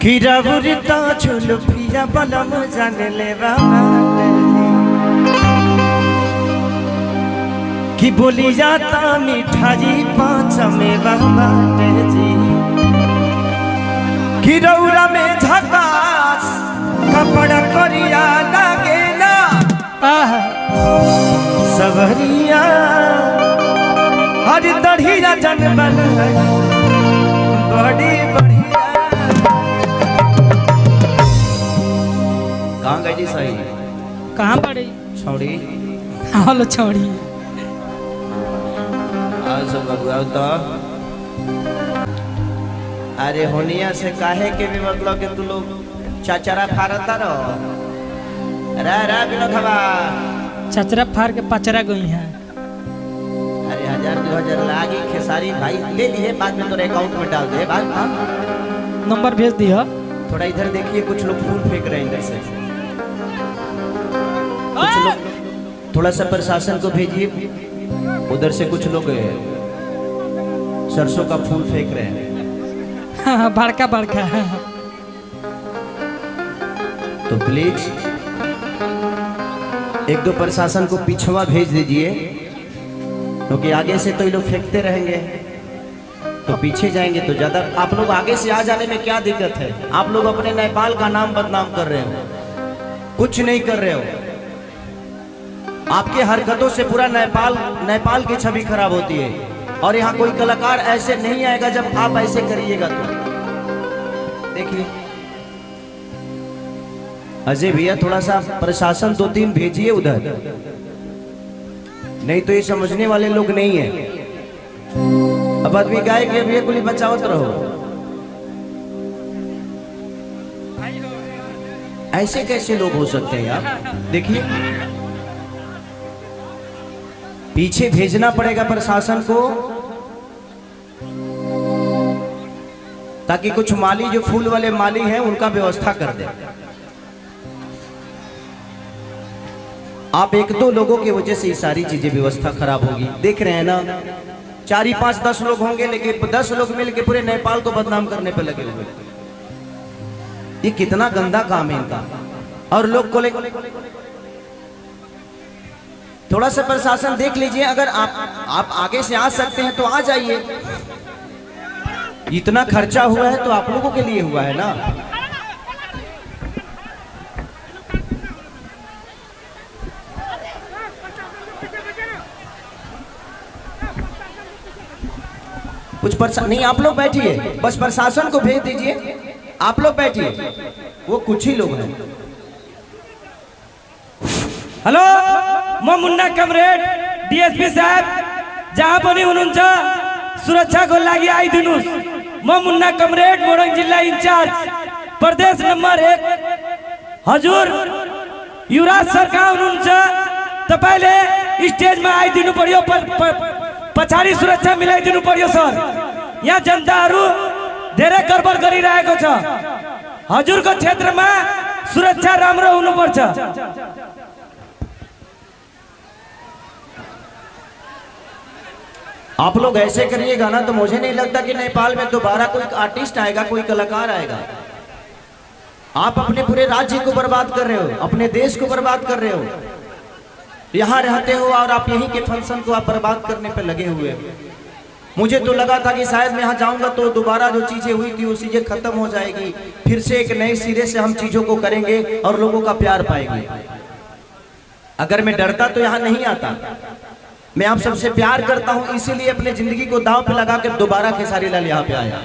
किरावुरता झुल प्रिया बलम जान लेवा कि बोली जाता मिठाई पाँच मेवा बाटे जी कि रौरा में झकास कपड़ा करिया लागेला सवरिया हर दढ़िया जनबल बड़ी बढ़िया। कहाँ गई जी सही? कहाँ पड़ी छोड़ी? हेलो छोड़ी। सब बबुआ तो अरे होनिया से काहे के भी मतलब कि तू लोग चाचरा फारता रहो रा विनोद हवा चचरा फाड़ के पचरा गई है। अरे 1000-2000 लागी खेसारी भाई ले लिए बाद में तोरे अकाउंट में डाल दे बाद नंबर भेज दिया। थोड़ा इधर देखिए कुछ लोग फूल फेंक रहे हैं इधर से कुछ लोग थोड़ा सा प्रशासन को भेजिए उधर से कुछ लोग सरसों का फूल फेंक रहे हैं। बड़का बड़का तो प्लीज एक दो प्रशासन को पिछवा भेज दीजिए क्योंकि आगे से तो ये लोग फेंकते रहेंगे तो पीछे जाएंगे तो ज्यादा। आप लोग आगे से आ जाने में क्या दिक्कत है? आप लोग अपने नेपाल का नाम बदनाम कर रहे हो, कुछ नहीं कर रहे हो। आपके हरकतों से पूरा नेपाल की छवि खराब होती है और यहाँ कोई कलाकार ऐसे नहीं आएगा जब आप ऐसे करिएगा तो। देखिए अजय भैया थोड़ा सा प्रशासन 2-3 भेजिए उधर, नहीं तो ये समझने वाले लोग नहीं है। अब आदमी गाय के भैया गोली बचावत रहो, ऐसे कैसे लोग हो सकते हैं यार? देखिए पीछे भेजना पड़ेगा प्रशासन को ताकि कुछ माली जो फूल वाले माली हैं उनका व्यवस्था कर दे। आप 1-2 लोगों की वजह से ये सारी चीजें व्यवस्था खराब होगी। देख रहे हैं ना 4-5-10 लोग होंगे लेकिन 10 लोग मिलकर पूरे नेपाल को बदनाम करने पे लगे हुए। ये कितना गंदा काम है इनका। और लोग को थोड़ा सा प्रशासन देख लीजिए, अगर आप आगे से आ सकते हैं तो आ जाइए। इतना खर्चा हुआ है तो आप लोगों के लिए हुआ है ना। कुछ नहीं, आप लोग बैठिए, बस प्रशासन को भेज दीजिए। आप लोग बैठिए, वो कुछ ही लोग हैं। हेलो मैं मुन्ना कमरेड डीएसपी साहब जहाँ पनि हुनुहुन्छ सुरक्षा को लागि आइदिनुस्। म मुन्ना कमरेड मोरङ जिल्ला इन्चार्ज प्रदेश नंबर 1 हजुर युवराज सरकार हुनुहुन्छ। तपाईले स्टेजमा आइदिनु पर्यो, पछाडी सुरक्षा मिलाइदिनु पर्यो सर। यहाँ जनताहरू धेरै गडबड गरिरहेको छ। हजुरको क्षेत्रमा सुरक्षा राम्रो हुनुपर्छ। आप लोग ऐसे करिएगा ना तो मुझे नहीं लगता कि नेपाल में दोबारा कोई आर्टिस्ट आएगा, कोई कलाकार आएगा। आप अपने पूरे राज्य को बर्बाद कर रहे हो, अपने देश को बर्बाद कर रहे हो। यहाँ रहते हो और आप यहीं के फंक्शन को आप बर्बाद करने पे लगे हुए हो। मुझे तो लगा था कि शायद मैं यहाँ जाऊंगा तो दोबारा जो चीजें हुई थी वो चीजें खत्म हो जाएगी, फिर से एक नए सिरे से हम चीजों को करेंगे और लोगों का प्यार पाएंगे। अगर मैं डरता तो यहाँ नहीं आता। मैं आप सबसे प्यार करता हूं, इसीलिए अपने जिंदगी को दांव पे लगा कर दोबारा खेसारी लाल यहाँ पे आया।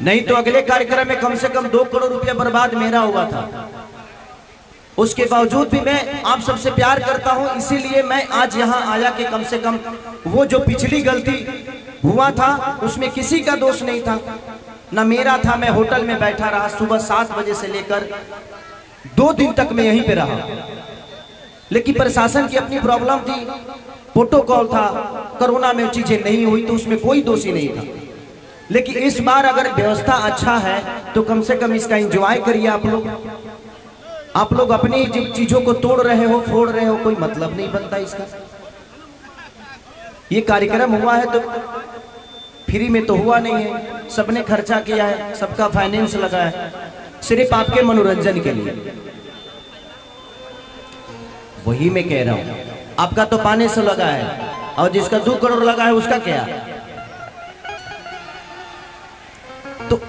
नहीं तो अगले कार्यक्रम में कम से कम 2 करोड़ रुपया बर्बाद मेरा हुआ था। उसके बावजूद भी मैं आप सबसे प्यार करता हूं, इसीलिए मैं आज यहाँ आया कि कम से कम वो जो पिछली गलती हुआ था उसमें किसी का दोष नहीं था, ना मेरा था। मैं होटल में बैठा रहा, सुबह 7 बजे से लेकर 2 दिन तक मैं यहीं पे रहा, लेकिन प्रशासन की अपनी प्रॉब्लम थी, प्रोटोकॉल था। कोरोना में चीजें नहीं हुई तो उसमें कोई दोषी नहीं था। लेकिन इस बार अगर व्यवस्था अच्छा है तो कम से कम इसका एंजॉय करिए। आप लोग अपनी चीजों को तोड़ रहे हो, फोड़ रहे हो, कोई मतलब नहीं बनता इसका। ये कार्यक्रम हुआ है तो फ्री में तो हुआ नहीं है, सबने खर्चा किया है, सबका फाइनेंस लगा है सिर्फ आपके मनोरंजन के लिए। वही मैं कह रहा हूं, आपका तो पाने से लगा है और जिसका 2 करोड़ लगा है उसका क्या। तो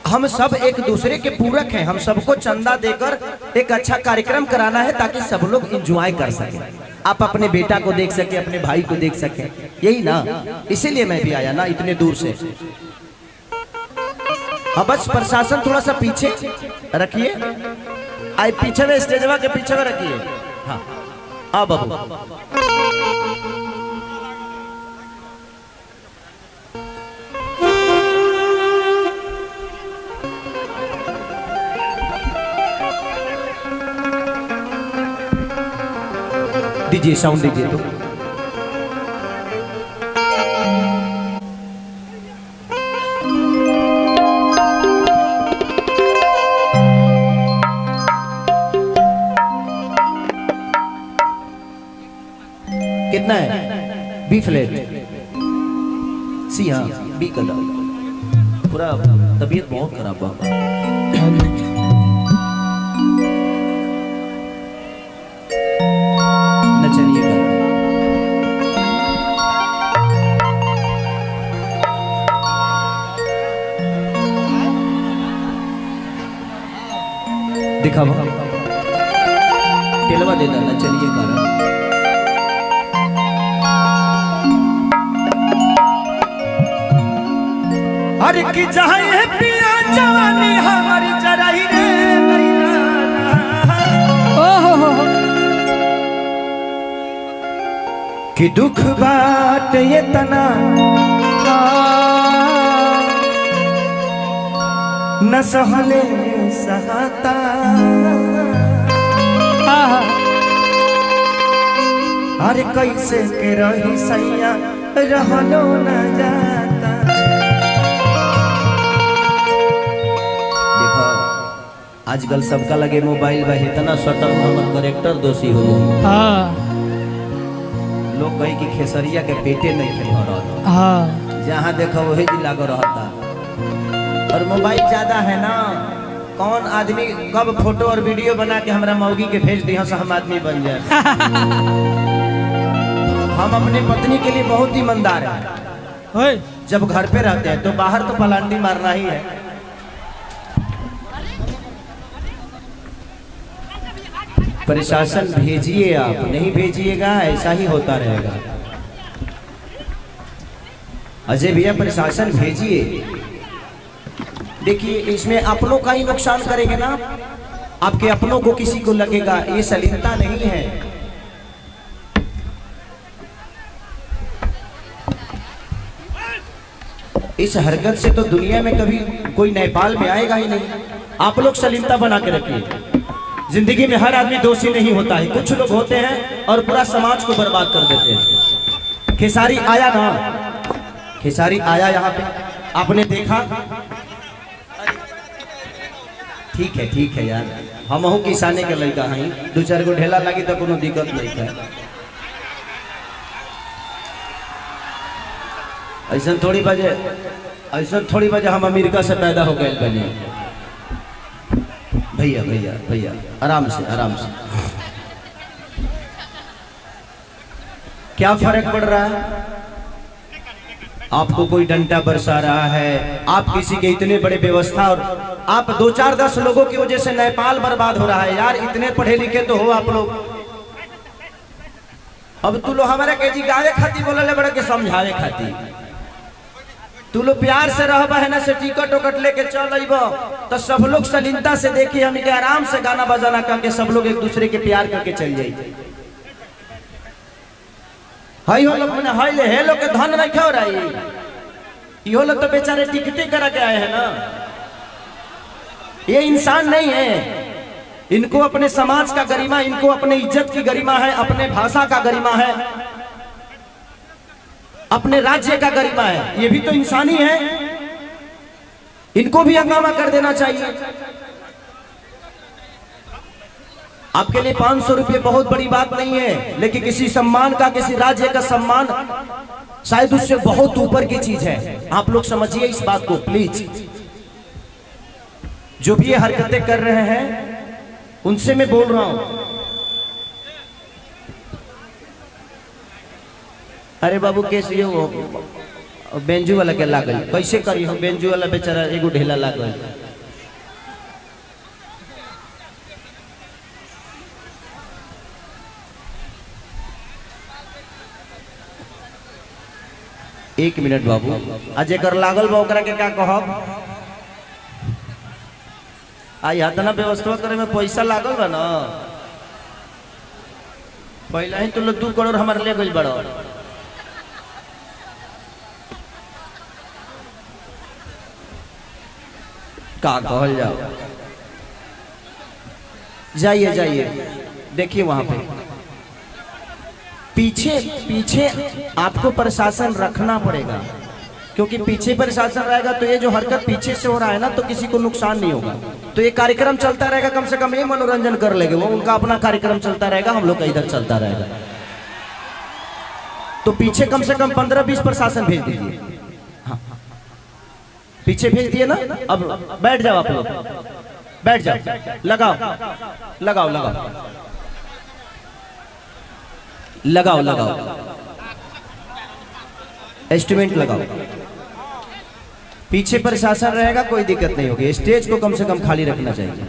हम सब एक दूसरे के पूरक हैं, हम सबको चंदा देकर एक अच्छा कार्यक्रम कराना है ताकि सब लोग एंजॉय कर सके, आप अपने बेटा को देख सके, अपने भाई को देख सके, यही ना, इसीलिए मैं भी आया ना इतने दूर से। अब बस प्रशासन थोड़ा सा पीछे रखिए, आई पीछे में स्टेजवा के पीछे में रखिए। हाँ अब बाबू दीजिए, साउंड दीजिए तो। कितना है? बी फ्लैट, सी, हाँ बी का दाम। पूरा तबीयत बहुत खराब हुआ। दिखावा टेलवा दे देना, चलिए कारण अरे की जाए पिया जवानी हमारी जराई रे कि दुख बाट ये तना न सहले सहता, अरे कैसे के रही सैया रहलो न जाता। देखो आजकल सबका लगे मोबाइल बा, इतना सटल हमर करेक्टर दोषी हो गई। लोग कहे कि खेसरिया के पेटे नहीं खेल रहा, जहाँ देखो वही जिला को रहता। और मोबाइल ज्यादा है ना, कौन आदमी कब फोटो और वीडियो बना के हमरा मौगी के भेज दिया से हम आदमी बन जाए। हम अपनी पत्नी के लिए बहुत ईमानदार हैं, जब घर पे रहते हैं तो बाहर तो पलांडी मारना ही है। प्रशासन भेजिए, आप नहीं भेजिएगा ऐसा ही होता रहेगा। अजय भैया प्रशासन भेजिए। देखिए इसमें अपनों का ही नुकसान करेंगे ना, आपके अपनों को किसी को लगेगा, ये सलीलता नहीं है। इस हरकत से तो दुनिया में कभी कोई नेपाल में आएगा ही नहीं। आप लोग सलीलता बना के रखिए। जिंदगी में हर आदमी दोषी नहीं होता है, कुछ लोग होते हैं और पूरा समाज को बर्बाद कर देते हैं। खेसारी आया ना, खेसारी आया यहाँ पे, आपने देखा। ठीक है यार, हम किसाने के लड़का हैं, 2-4 गो ढेला लगी तो कोनो दिक्कत नहीं है। ऐसा थोड़ी वजह हम अमेरिका से पैदा हो गए बने। भैया आराम से क्या फर्क पड़ रहा है? आपको कोई डंडा बरसा रहा है, आप किसी के इतने बड़े व्यवस्था, और आप 2-4-10 लोगों की वजह से नेपाल बर्बाद हो रहा है। यार इतने पढ़े लिखे तो हो आप लोग। अब तू लोग हमारे के जी गावे खाती बोले बड़े के समझावे खाती, तू लोग प्यार से रह है ना, से टिकट उकट लेके चल तो सब लोग सलीलता से देखिए, हम के आराम से गाना बजाना करके सब लोग एक दूसरे के प्यार करके चल जाइए। हाई हो लोग मैंने हाई ले है लोग के धन नहीं खा रही, यो लोग तो बेचारे टिकटे करा के आए हैं ना। ये इंसान नहीं है, इनको अपने समाज का गरिमा, इनको अपने इज्जत की गरिमा है, अपने भाषा का गरिमा है, अपने राज्य का गरिमा है। ये भी तो इंसानी है, इनको भी हंगामा कर देना चाहिए। आपके लिए 500 रुपये बहुत बड़ी बात नहीं है, लेकिन किसी सम्मान का, किसी राज्य का सम्मान शायद उससे बहुत ऊपर की चीज है। आप लोग समझिए इस बात को प्लीज। जो भी ये हरकतें कर रहे हैं उनसे मैं बोल रहा हूं। अरे बाबू कैसे हो बेंजू वाला के लागल कैसे करी हो? बेंजू वाला बेचारा एगो ढेला लागल। एक मिनट बाबू, आज एक लागल बा ओकरा के क्या कहब? आई हतना व्यवस्था करे में पैसा लागल बा ना, पहला ही तो 2 करोड़ हमारे ले गई बड़ा। का कहल जाओ? जाइए जाइए देखिए वहां पे पीछे पीछे आपको प्रशासन रखना पड़ेगा, क्योंकि पीछे प्रशासन रहेगा तो ये जो हरकत पीछे से हो रहा है ना तो किसी को नुकसान नहीं होगा। तो ये कार्यक्रम चलता रहेगा, कम से कम ये मनोरंजन कर लेंगे वो, उनका अपना कार्यक्रम चलता रहेगा, हम लोग का इधर चलता रहेगा। तो पीछे कम से कम 15-20 प्रशासन भेज दीजिए। हाँ पीछे भेज दिए ना। अब बैठ जाओ आप लोग, बैठ जाओ, लगाओ लगाओ लगाओ लगाओ लगाओ एस्टिमेट लगाओ। पीछे प्रशासन रहेगा, कोई दिक्कत नहीं होगी। स्टेज को कम से कम खाली रखना चाहिए।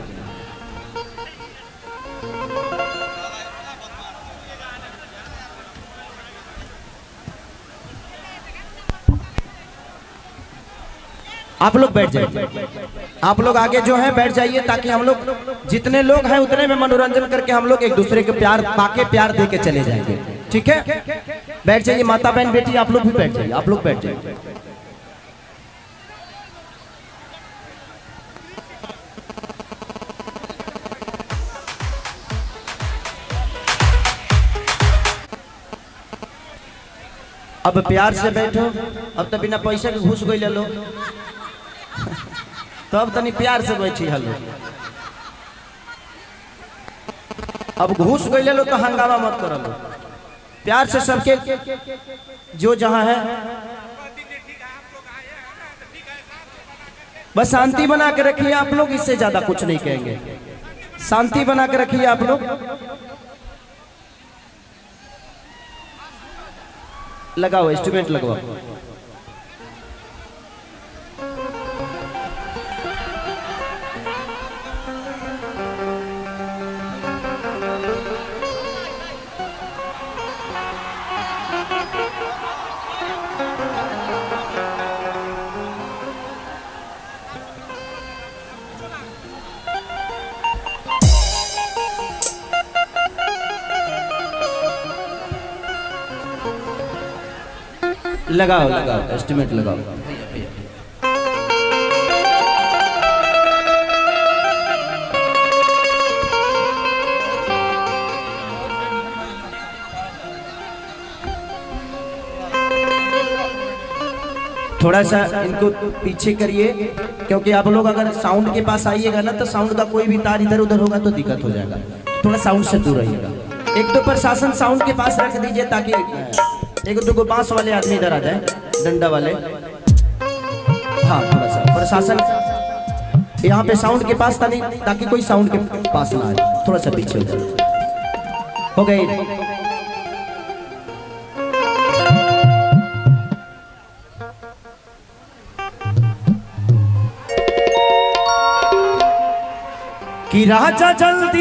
आप लोग बैठ जाइए, आप लोग आगे जो हैं बैठ जाइए, ताकि हम लोग जितने लोग हैं उतने में मनोरंजन करके हम लोग एक दूसरे के प्यार पाके प्यार दे के चले जाएंगे। ठीक है, बैठ जाइए। माता बहन बेटी आप लोग भी बैठ जाइए, आप लोग बैठ जाइए। अब प्यार से बैठो। अब तो बिना पैसे के घुस गई ले लो, तो अब तनी प्यार से बैठी हलो। अब घुस गई ले लो तो हंगामा मत करो लो। प्यार से सबके जो जहां है बस शांति बना के रखिए आप लोग, इससे ज्यादा कुछ नहीं कहेंगे। शांति बना के रखिए आप लोग। लगाओ इंस्ट्रूमेंट लगवाओ। लगाओ लगाओ एस्टिमेट लगाओ। थोड़ा सा इनको पीछे करिए, क्योंकि आप लोग अगर साउंड के पास आइएगा ना तो साउंड का कोई भी तार इधर उधर होगा तो दिक्कत हो जाएगा। थोड़ा साउंड से दूर रहिएगा। एक तो प्रशासन साउंड के पास रख दीजिए, ताकि एक दो बांस वाले आदमी इधर आ जाए, डंडा वाले। हाँ थोड़ा सा प्रशासन यहाँ पे साउंड के पास था नहीं, ताकि कोई साउंड के पास ना आए। थोड़ा सा पीछे हो गई। कि राजा जल्दी